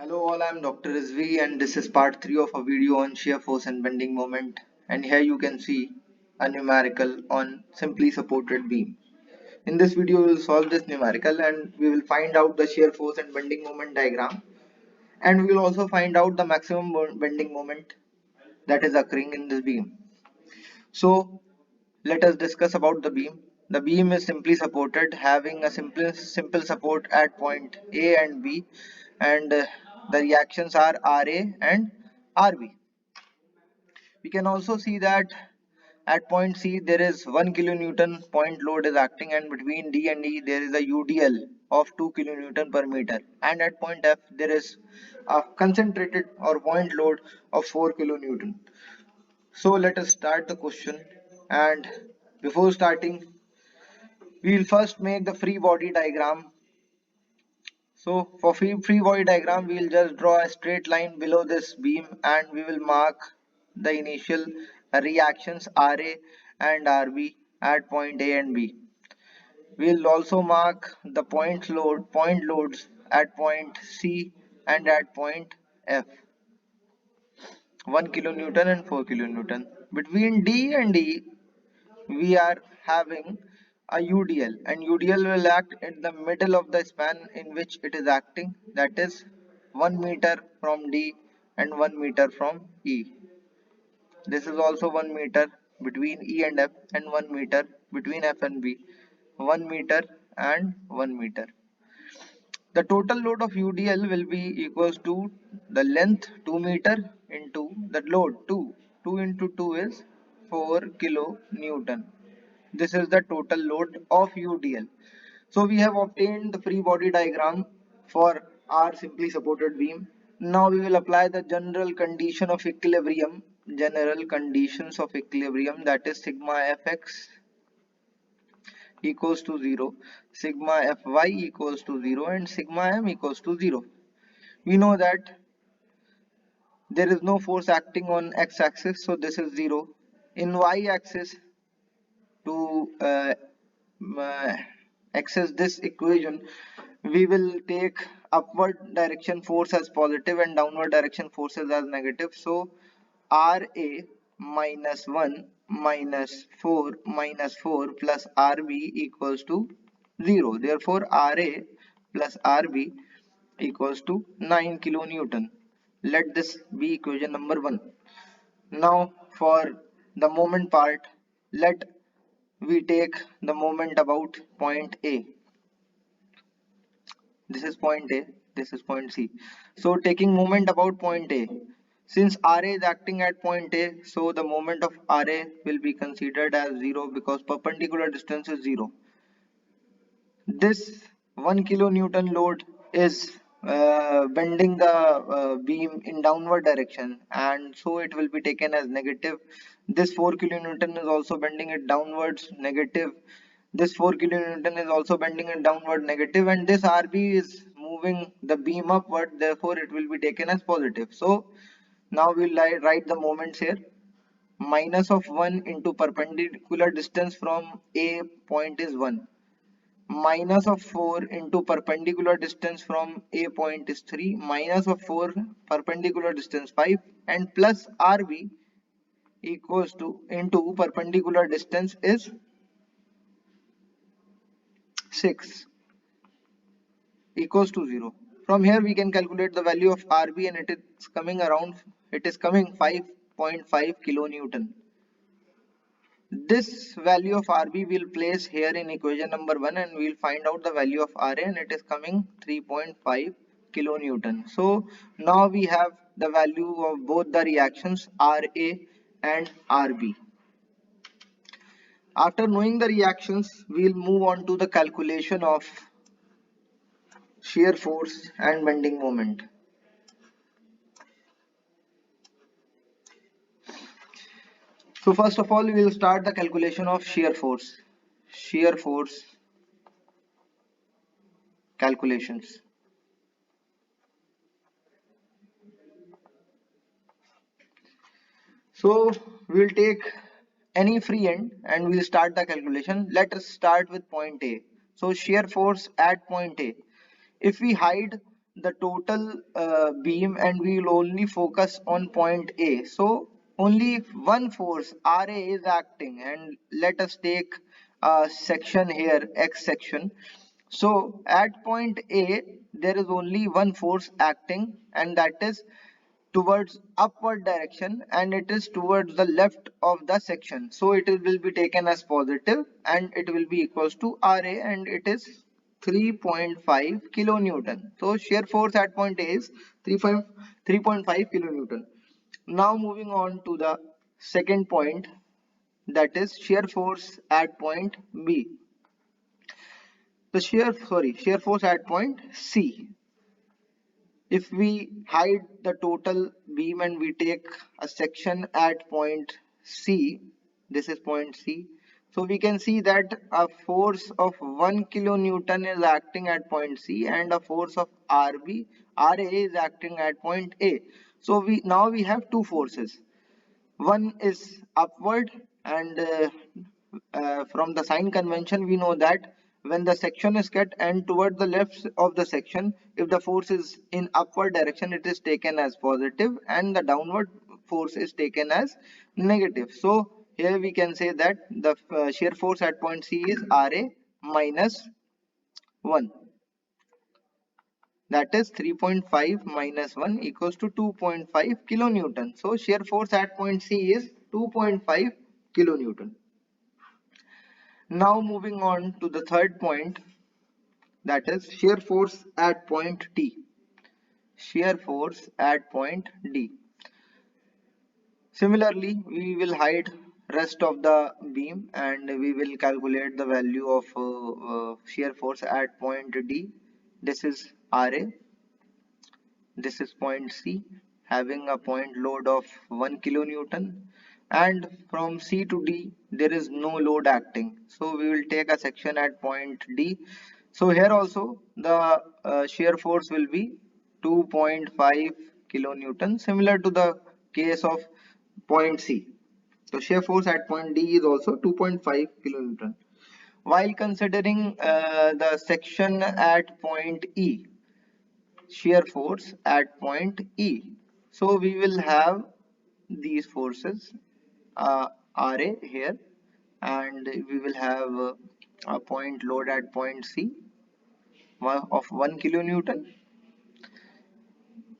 Hello all, I'm Dr. Rizvi and this is part 3 of a video on shear force and bending moment, and here you can see a numerical on simply supported beam. In this video we will solve this numerical and we will find out the shear force and bending moment diagram, and we will also find out the maximum bending moment that is occurring in this beam. So let us discuss about the beam. The beam is simply supported, having a simple support at point A and B, and the reactions are RA and RB. We can also see that at point C there is 1 kilonewton point load is acting, and between D and E there is a UDL of 2 kilonewton per meter, and at point F there is a concentrated or point load of 4 kilonewton. So let us start the question, and before starting we will first make the free body diagram. So for free body diagram we will just draw a straight line below this beam and we will mark the initial reactions RA and RB at point A and B. We will also mark the point loads at point C and at point F, 1 kilonewton and 4 kilonewton. Between D and E we are having a UDL, and UDL will act in the middle of the span in which it is acting, that is 1 meter from D and 1 meter from E. This is also 1 meter between E and F and 1 meter between F and B. 1 meter and 1 meter. The total load of UDL will be equals to the length 2 meter into the load 2. 2 into 2 is 4 kilonewton. This is the total load of UDL. So we have obtained the free body diagram for our simply supported beam. Now we will apply the general condition of equilibrium. General conditions of equilibrium, that is sigma fx equals to 0, sigma fy equals to 0, and sigma m equals to 0. We know that there is no force acting on x-axis, so this is 0. In y-axis, to access this equation, we will take upward direction force as positive and downward direction forces as negative. So Ra minus 1 minus 4 minus 4 plus Rb equals to 0. Therefore Ra plus Rb equals to 9 kilonewton. Let this be equation number 1. Now for the moment part, let we take the moment about point A. This is point A, this is point C. So taking moment about point A, since RA is acting at point A, so the moment of RA will be considered as 0 because perpendicular distance is 0. This 1 kilonewton load is bending the beam in downward direction, and so it will be taken as negative. This 4 kilonewton is also bending it downwards, negative. This 4 kilonewton is also bending it downward, negative, and this RB is moving the beam upward, therefore it will be taken as positive. So now we'll write the moments here. Minus of 1 into perpendicular distance from A point is 1. Minus of 4 into perpendicular distance from A point is 3, minus of 4 perpendicular distance 5, and plus RB equals to into perpendicular distance is 6 equals to 0. From here we can calculate the value of RB, and it is coming 5.5 kilonewton. This value of RB will place here in equation number 1, and we will find out the value of RA, and it is coming 3.5 kilonewton. So now we have the value of both the reactions RA and RB. After knowing the reactions, we will move on to the calculation of shear force and bending moment. So first of all, we will start the calculation of shear force. Shear force calculations. So we will take any free end and we will start the calculation. Let us start with point A. So shear force at point A. If we hide the total beam and we will only focus on point A. So only if one force RA is acting, and let us take a section here, X section. So at point A there is only one force acting, and that is towards upward direction, and it is towards the left of the section, so will be taken as positive and it will be equals to Ra, and it is 3.5 kilonewton. So shear force at point A is 3.5 kilonewton. Now moving on to the second point, that is shear force at point B. The shear force at point C. If we hide the total beam and we take a section at point C, this is point C, so we can see that a force of 1 kilonewton is acting at point C and a force of RA is acting at point A. So we have two forces. One is upward, and from the sign convention we know that when the section is cut and toward the left of the section, if the force is in upward direction, it is taken as positive, and the downward force is taken as negative. So here we can say that the shear force at point C is Ra minus 1, that is 3.5 minus 1 equals to 2.5 kilonewton. So shear force at point C is 2.5 kilonewton. Now moving on to the third point, that is shear force at point D. Shear force at point D. Similarly, we will hide rest of the beam and we will calculate the value of shear force at point D. This is Ra. This is point C, having a point load of 1 kilonewton, and from C to D there is no load acting. So we will take a section at point D. So here also the shear force will be 2.5 kilonewton, similar to the case of point C. So shear force at point D is also 2.5 kilonewton. While considering the section at point E, shear force at point E. So we will have these forces, Ra here, and we will have a point load at point C of 1 kilonewton.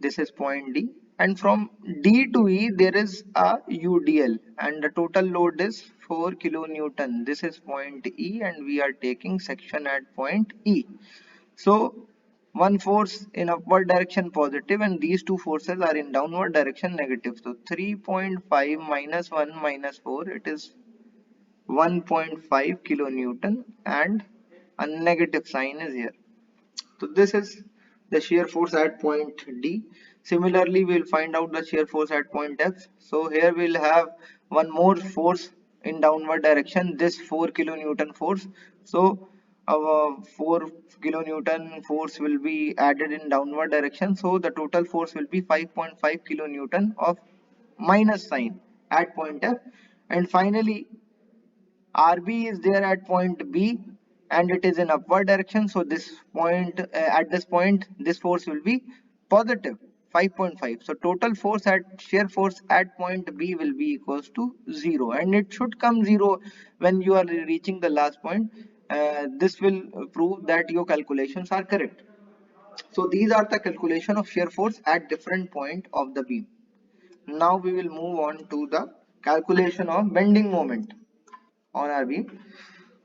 This is point D, and from D to E there is a UDL, and the total load is 4 kilonewton. This is point E, and we are taking section at point E. So one force in upward direction positive and these two forces are in downward direction negative. So 3.5 minus 1 minus 4, it is 1.5 kilonewton, and a negative sign is here. So this is the shear force at point D. Similarly, we will find out the shear force at point F. So here we will have one more force in downward direction, this 4 kilonewton force. So our 4 kilonewton force will be added in downward direction. So the total force will be 5.5 kilonewton of minus sign at point F. And finally, RB is there at point B and it is in upward direction. So this point, at this point, this force will be positive 5.5. So total force at shear force at point B will be equals to 0, and it should come 0 when you are reaching the last point. This will prove that your calculations are correct. So these are the calculation of shear force at different point of the beam. Now we will move on to the calculation of bending moment on our beam.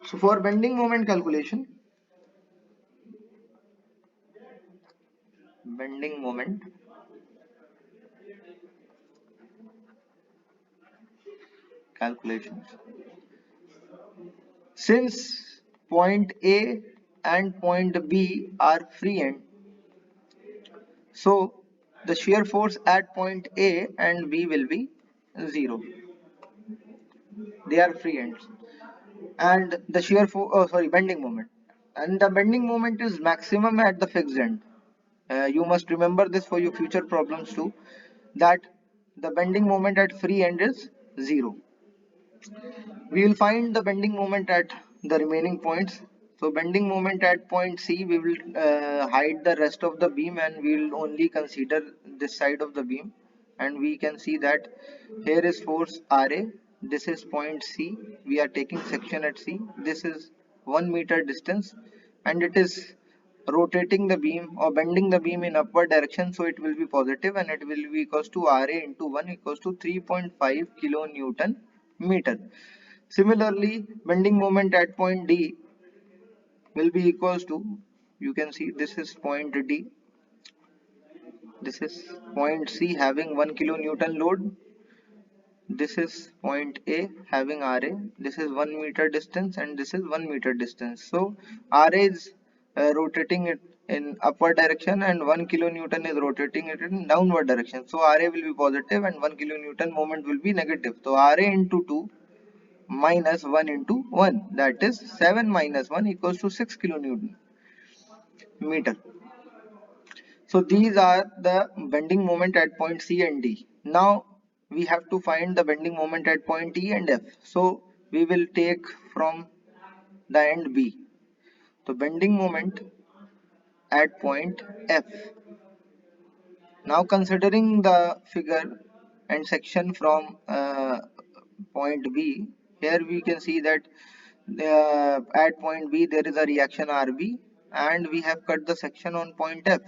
So for bending moment bending moment calculations. Since point A and point B are free end, so the shear force at point A and B will be 0. They are free ends. And the bending moment. And the bending moment is maximum at the fixed end. You must remember this for your future problems too, that the bending moment at free end is 0. We will find the bending moment at the remaining points. So bending moment at point C, we will hide the rest of the beam and we will only consider this side of the beam. And we can see that here is force RA, this is point C, we are taking section at C, this is 1 meter distance and it is rotating the beam or bending the beam in upward direction, so it will be positive and it will be equals to RA into 1 equals to 3.5 kilonewton meter. Similarly, bending moment at point D will be equals to, you can see this is point D, this is point C having 1 kilonewton load, this is point A having RA, this is 1 meter distance and this is 1 meter distance. So RA is rotating it in upward direction and 1 kilonewton is rotating it in downward direction. So RA will be positive and 1 kilonewton moment will be negative. So RA into 2 minus 1 into 1, that is 7 minus 1 equals to 6 kilonewton meter. So these are the bending moment at point C and D. Now we have to find the bending moment at point E and F. So we will take from the end B. So bending moment at point F. Now considering the figure and section from point B, here we can see that at point B there is a reaction RB and we have cut the section on point F.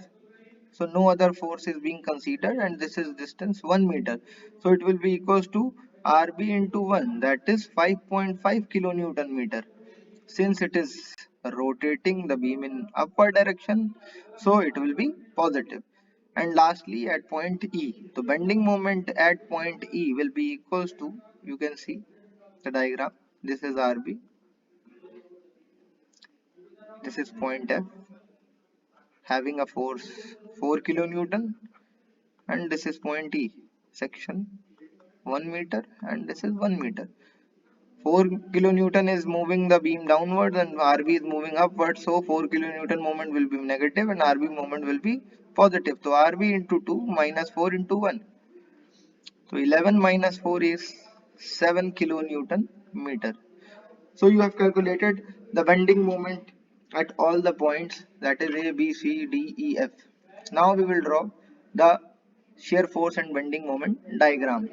So no other force is being considered and this is distance 1 meter. So it will be equals to RB into 1, that is 5.5 kilonewton meter. Since it is rotating the beam in upward direction, so it will be positive. And lastly at point E, the bending moment at point E will be equals to, you can see the diagram, this is RB, this is point F having a force 4 kilonewton and this is point E, section 1 meter and this is 1 meter. 4 kilonewton is moving the beam downwards and RB is moving upwards, so 4 kilonewton moment will be negative and RB moment will be positive. So RB into 2 minus 4 into 1. So 11 minus 4 is 7 kilonewton meter. So you have calculated the bending moment at all the points, that is A, B, C, D, E, F. Now we will draw the shear force and bending moment diagram.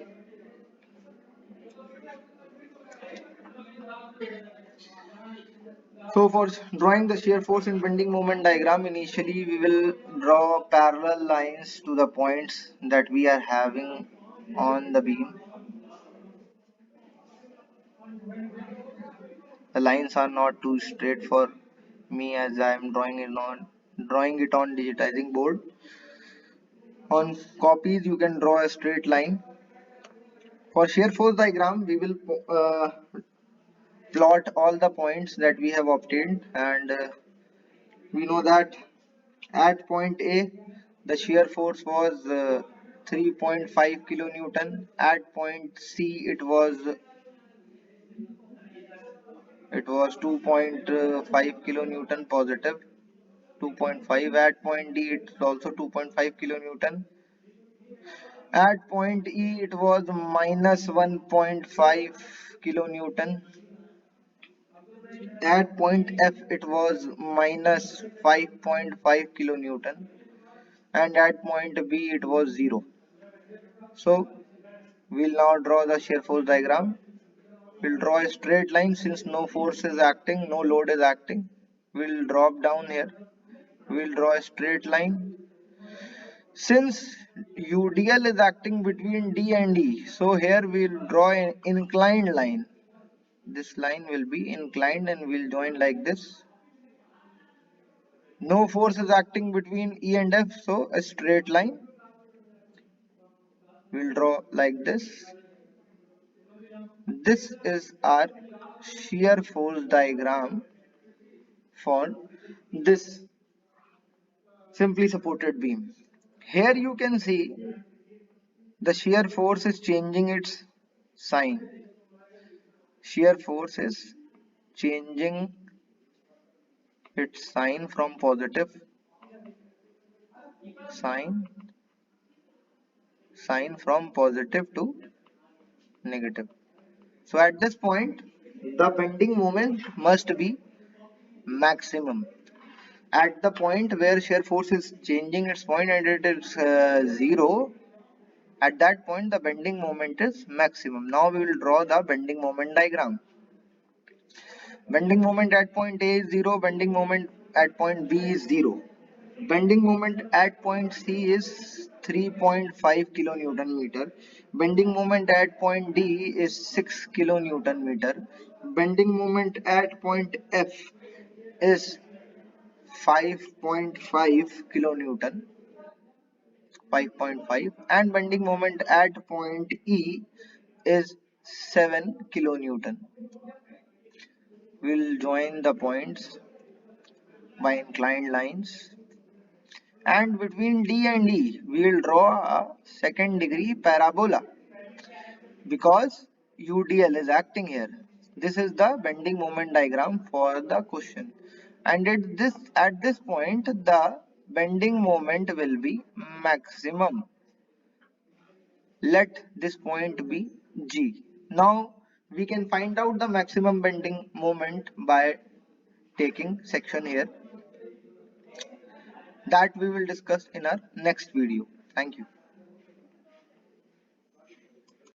So for drawing the shear force and bending moment diagram, initially we will draw parallel lines to the points that we are having on the beam. The lines are not too straight for me as I am drawing it on digitizing board. On copies you can draw a straight line. For shear force diagram we will plot all the points that we have obtained and we know that at point A the shear force was 3.5 kilonewton. At point C it was 2.5 kilonewton positive, 2.5. At point D it's also 2.5 kilonewton. At point E it was minus 1.5 kilonewton. At point F it was minus 5.5 kilonewton and at point B it was 0. So we'll now draw the shear force diagram. We'll draw a straight line since no force is acting, no load is acting. We'll drop down here. We'll draw a straight line. Since UDL is acting between D and E, so here we'll draw an inclined line. This line will be inclined and we'll join like this. No force is acting between E and F, so a straight line. We'll draw like this. This is our shear force diagram for this simply supported beam. Here you can see the shear force is changing its sign. Shear force is changing its sign from positive sign from positive to negative. So at this point the bending moment must be maximum. At the point where shear force is changing its point and it is 0, at that point the bending moment is maximum. Now we will draw the bending moment diagram. Bending moment at point A is 0, bending moment at point B is 0. Bending moment at point C is 3.5 kilonewton meter. Bending moment at point D is 6 kilonewton meter. Bending moment at point F is 5.5 kilonewton, 5.5, and bending moment at point E is 7 kilonewton. We'll join the points by inclined lines, and between D and E we'll draw a second degree parabola because UDL is acting here. This is the bending moment diagram for the question, and at this point the bending moment will be maximum. Let this point be G. Now we can find out the maximum bending moment by taking section here, that we will discuss in our next video. Thank you.